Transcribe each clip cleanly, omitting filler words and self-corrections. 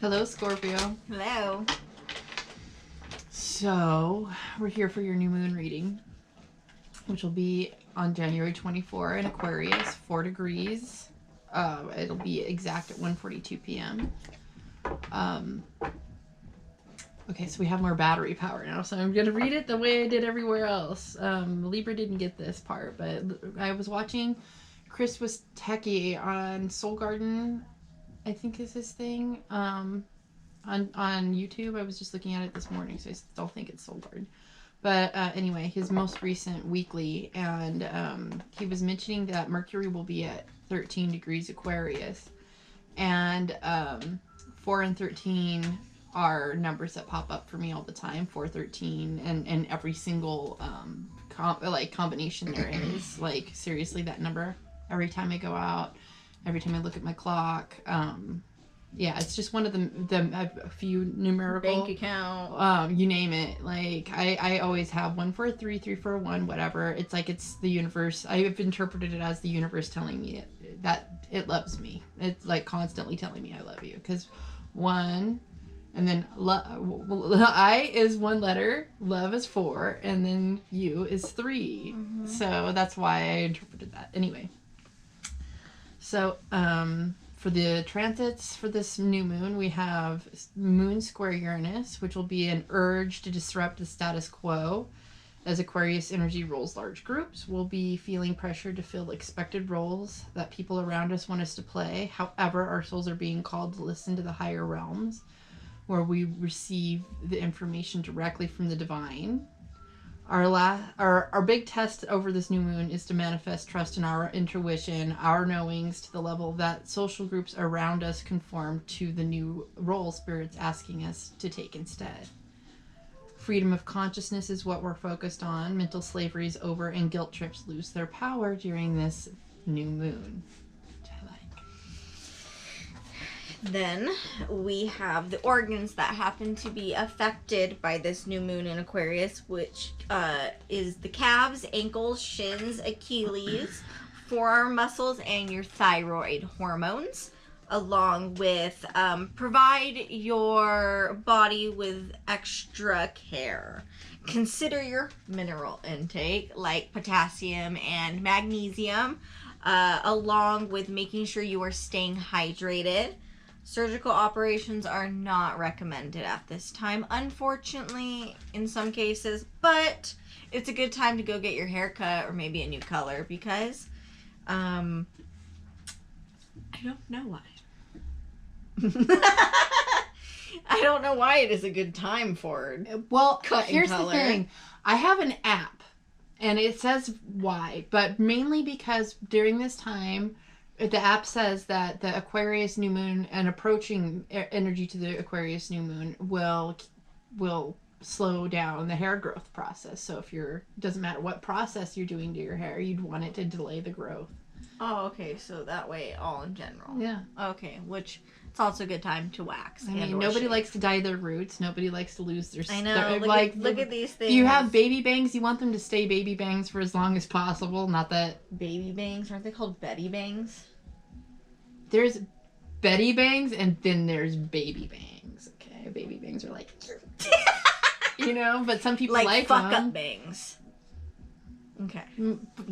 Hello, Scorpio. Hello. So, we're here for your new moon reading, which will be on January 24 in Aquarius, 4 degrees. It'll be exact at 1:42 p.m. Okay, so we have more battery power now, so I'm going to read it the way I did everywhere else. Libra didn't get this part, but I was watching Chris was techie on Soul Garden, I think is his thing, on YouTube. I was just looking at it this morning, so I still think it's Soul Garden. But anyway, his most recent weekly, and he was mentioning that Mercury will be at 13 degrees Aquarius, and 4 and 13 are numbers that pop up for me all the time. 4, 13, and every single combination there is. Like, seriously, that number every time I go out, every time I look at my clock. Yeah, it's just one of a few numerical bank account. You name it. Like, I always have 1 for a 3, 3 for a 1, whatever. It's like it's the universe. I've interpreted it as the universe telling me that it loves me. It's like constantly telling me I love you, because 1. And then I is 1 letter, love is 4, and then you is 3. Mm-hmm. So that's why I interpreted that. Anyway. So, for the transits for this new moon, we have Moon square Uranus, which will be an urge to disrupt the status quo. As Aquarius energy rules large groups, we'll be feeling pressure to fill expected roles that people around us want us to play. However, our souls are being called to listen to the higher realms, where we receive the information directly from the divine. Our big test over this new moon is to manifest trust in our intuition, our knowings, to the level that social groups around us conform to the new role Spirit's asking us to take instead. Freedom of consciousness is what we're focused on. Mental slavery is over, and guilt trips lose their power during this new moon. Then we have the organs that happen to be affected by this new moon in Aquarius, which is the calves, ankles, shins, Achilles, forearm muscles, and your thyroid hormones, along with provide your body with extra care. Consider your mineral intake, like potassium and magnesium, along with making sure you are staying hydrated. Surgical operations are not recommended at this time, unfortunately, in some cases, but it's a good time to go get your hair cut or maybe a new color, because I don't know why. I don't know why it is a good time for here's color. The thing. I have an app, and it says why, but mainly because during this time, the app says that the Aquarius new moon and approaching energy to the Aquarius new moon will slow down the hair growth process. So if doesn't matter what process you're doing to your hair, you'd want it to delay the growth. Oh, okay. So that way, all in general. Yeah. Okay, which it's also a good time to wax. I mean, nobody likes to dye their roots. Nobody likes to lose their. I know. Look at these things. You have baby bangs. You want them to stay baby bangs for as long as possible. Not that baby bangs, aren't they called Betty bangs? There's Betty bangs, and then there's baby bangs. Okay, baby bangs are like, but some people like fuck them. Up bangs. Okay,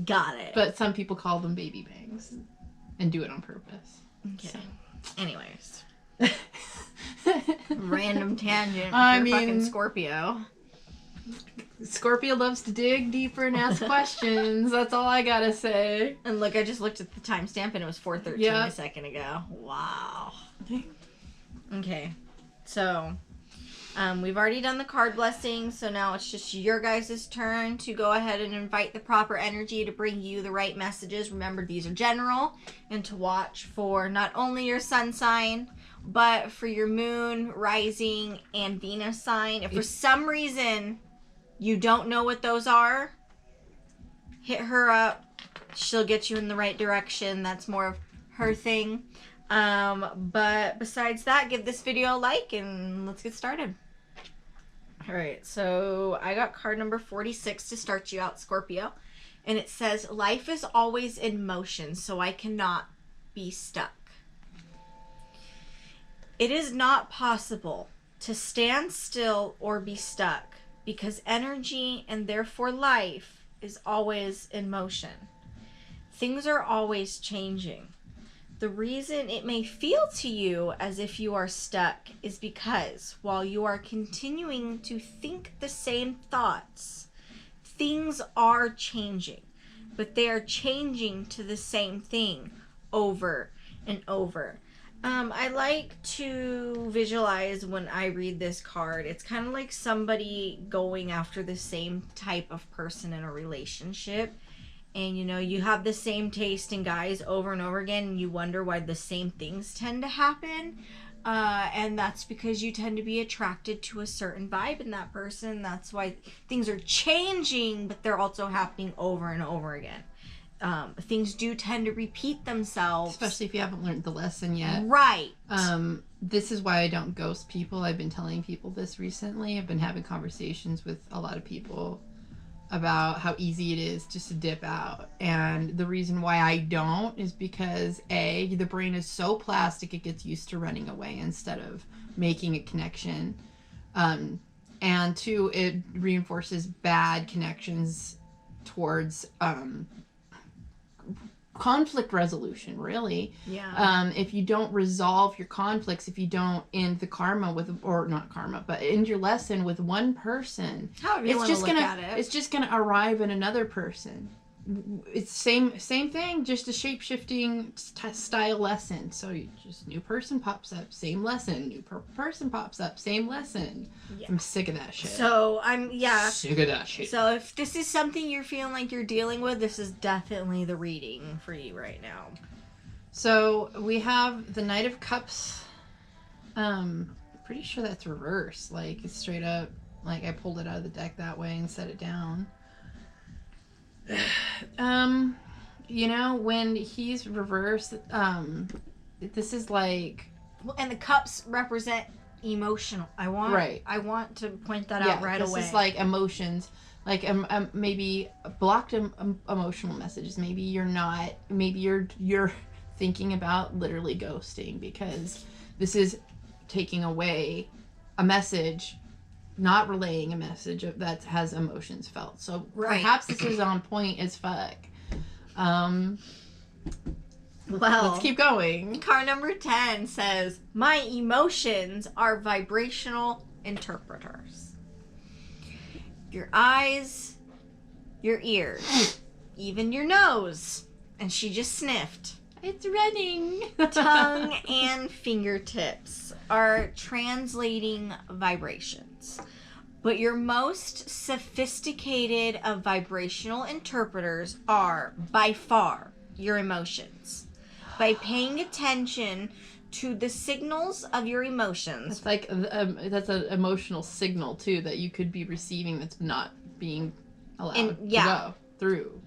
got it. But some people call them baby bangs and do it on purpose. Okay. So. Anyways, random tangent. Fucking Scorpio. Scorpio loves to dig deeper and ask questions. That's all I gotta say. And look, I just looked at the timestamp and it was 4:13 a second ago. Wow. Okay. So, we've already done the card blessing, so now it's just your guys' turn to go ahead and invite the proper energy to bring you the right messages. Remember, these are general, and to watch for not only your sun sign, but for your moon, rising, and Venus sign. If for some reason you don't know what those are, hit her up. She'll get you in the right direction. That's more of her thing. But besides that, give this video a like and let's get started. Alright, so I got card number 46 to start you out, Scorpio. And it says, life is always in motion, so I cannot be stuck. It is not possible to stand still or be stuck because energy and therefore life is always in motion. Things are always changing. The reason it may feel to you as if you are stuck is because while you are continuing to think the same thoughts, things are changing, but they are changing to the same thing over and over. I like to visualize when I read this card. It's kind of like somebody going after the same type of person in a relationship. And, you know, you have the same taste in guys over and over again, and you wonder why the same things tend to happen. And that's because you tend to be attracted to a certain vibe in that person. That's why things are changing, but they're also happening over and over again. Things do tend to repeat themselves. Especially if you haven't learned the lesson yet. Right. This is why I don't ghost people. I've been telling people this recently. I've been having conversations with a lot of people about how easy it is just to dip out. And the reason why I don't is because A, the brain is so plastic it gets used to running away instead of making a connection. And 2, it reinforces bad connections towards conflict resolution, really. Yeah. If you don't resolve your conflicts, if you don't end the karma with, or not karma, but end your lesson with one person, However you want to look at it. It's just gonna arrive in another person. It's same thing, just a shape-shifting style lesson. So you just, new person pops up, same lesson. New person pops up, same lesson. Yeah. I'm sick of that shit. So sick of that shit. So if this is something you're feeling like you're dealing with, this is definitely the reading for you right now. So we have the Knight of Cups. Pretty sure that's reversed. Like, it's straight up, like I pulled it out of the deck that way and set it down. You know, when he's reversed, this is like, and the cups represent emotional. I want to point that out right away. This is like emotions, like maybe blocked emotional messages. Maybe you're thinking about literally ghosting because this is taking away a message, not relaying a message that has emotions felt. So perhaps this is on point as fuck. Well, let's keep going. Card number 10 says, my emotions are vibrational interpreters. Your eyes, your ears, even your nose. And she just sniffed. It's running. Tongue and fingertips are translating vibrations. But your most sophisticated of vibrational interpreters are, by far, your emotions. By paying attention to the signals of your emotions. It's like, that's an emotional signal, too, that you could be receiving that's not being allowed to go through.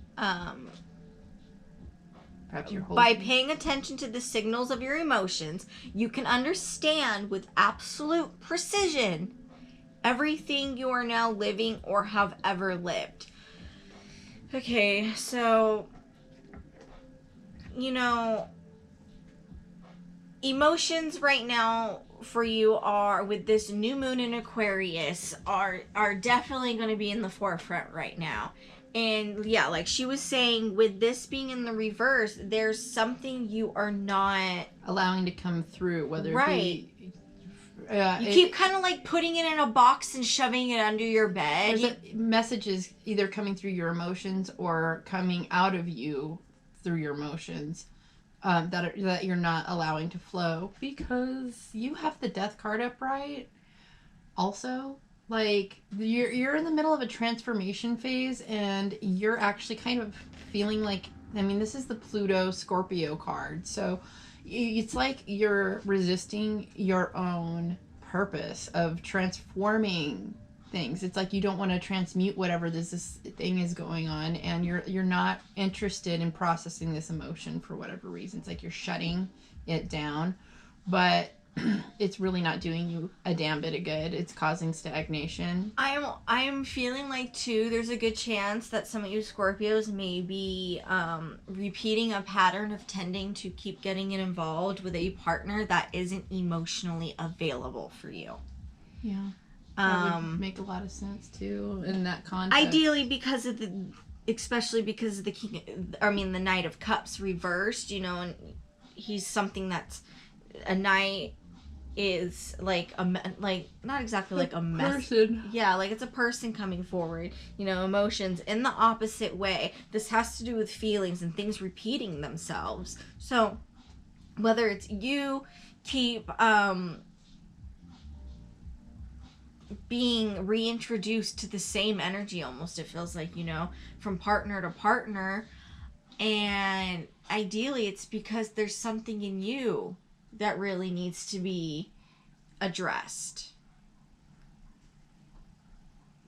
By paying attention to the signals of your emotions, you can understand with absolute precision everything you are now living or have ever lived. Okay, so, you know, emotions right now for you are, with this new moon in Aquarius, are definitely going to be in the forefront right now. And yeah, like she was saying, with this being in the reverse, there's something you are not allowing to come through, whether it be... you keep kind of like putting it in a box and shoving it under your bed. There's messages either coming through your emotions or coming out of you through your emotions that you're not allowing to flow because you have the Death card upright. Also, like you're in the middle of a transformation phase and you're actually kind of feeling like, I mean, this is the Pluto Scorpio card, so it's like you're resisting your own purpose of transforming things. It's like you don't want to transmute whatever this thing is going on, and you're not interested in processing this emotion for whatever reason. It's like you're shutting it down. But it's really not doing you a damn bit of good. It's causing stagnation. I am feeling like too, there's a good chance that some of you Scorpios may be repeating a pattern of tending to keep getting involved with a partner that isn't emotionally available for you. Yeah. That would make a lot of sense too in that context. Ideally, because of especially because of the Knight of Cups reversed, you know, and he's something that's a knight is like not exactly like a person. Yeah, like it's a person coming forward, you know, emotions in the opposite way. This has to do with feelings and things repeating themselves. So whether it's you keep being reintroduced to the same energy, almost, it feels like, you know, from partner to partner, and ideally it's because there's something in you that really needs to be addressed.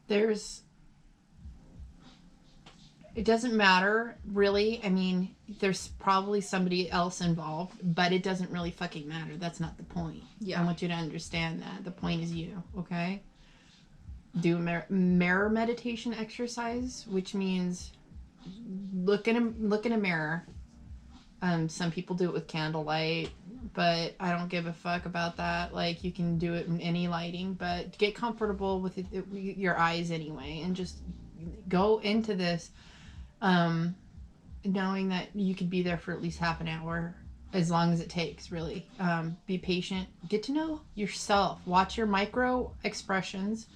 It doesn't matter, really. I mean, there's probably somebody else involved, but it doesn't really fucking matter. That's not the point. Yeah. I want you to understand that. The point is you, okay? Do a mirror meditation exercise, which means look in a mirror. Some people do it with candlelight, but I don't give a fuck about that. Like, you can do it in any lighting, but get comfortable with your eyes anyway, and just go into this knowing that you could be there for at least half an hour, as long as it takes, really. Be patient. Get to know yourself. Watch your micro expressions.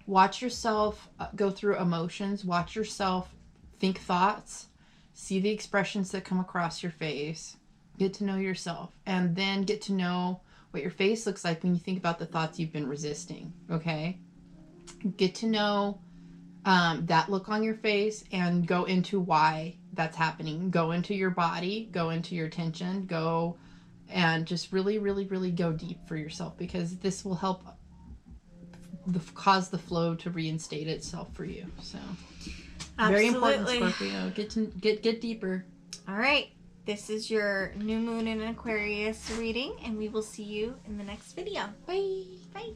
Watch yourself go through emotions. Watch yourself think thoughts. See the expressions that come across your face. Get to know yourself. And then get to know what your face looks like when you think about the thoughts you've been resisting, okay? Get to know that look on your face and go into why that's happening. Go into your body. Go into your tension. Go and just really, really, really go deep for yourself, because this will help cause the flow to reinstate itself for you. So... Very important, Scorpio. Get deeper. All right. This is your new moon in Aquarius reading, and we will see you in the next video. Bye. Bye.